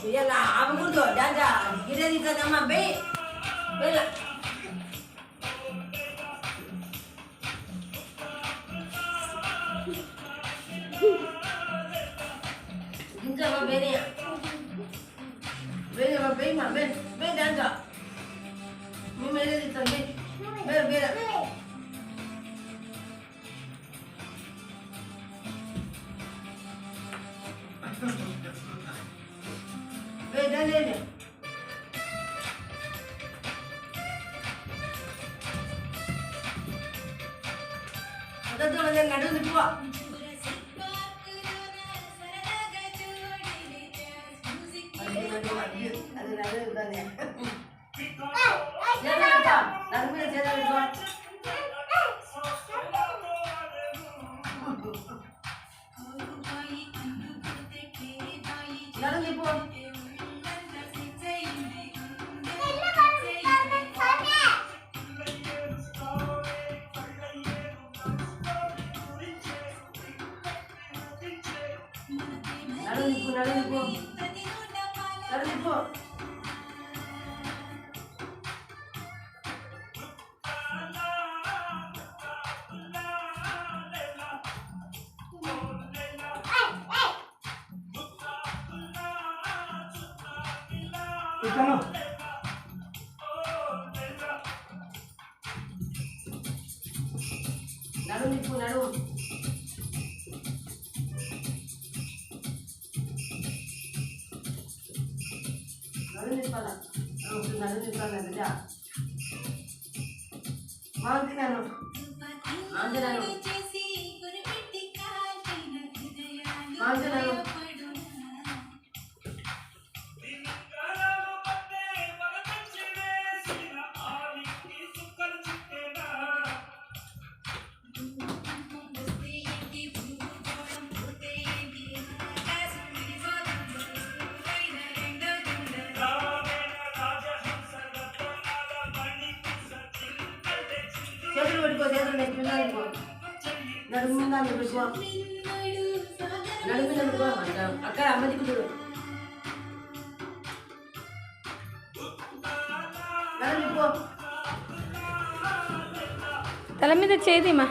Iyalah, apa kudu dada. Kita di sana be. Bela. Kita apa be ni? Be apa be mah be. Be dada. Ni mere di sana be. Be bela. Beda ni. Ada tu macam ngadu ni buat. Ada udah ni. Jangan lupa, lagu ni jangan lupa. Jangan lupa. తల మీద చేదిమా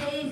చేయి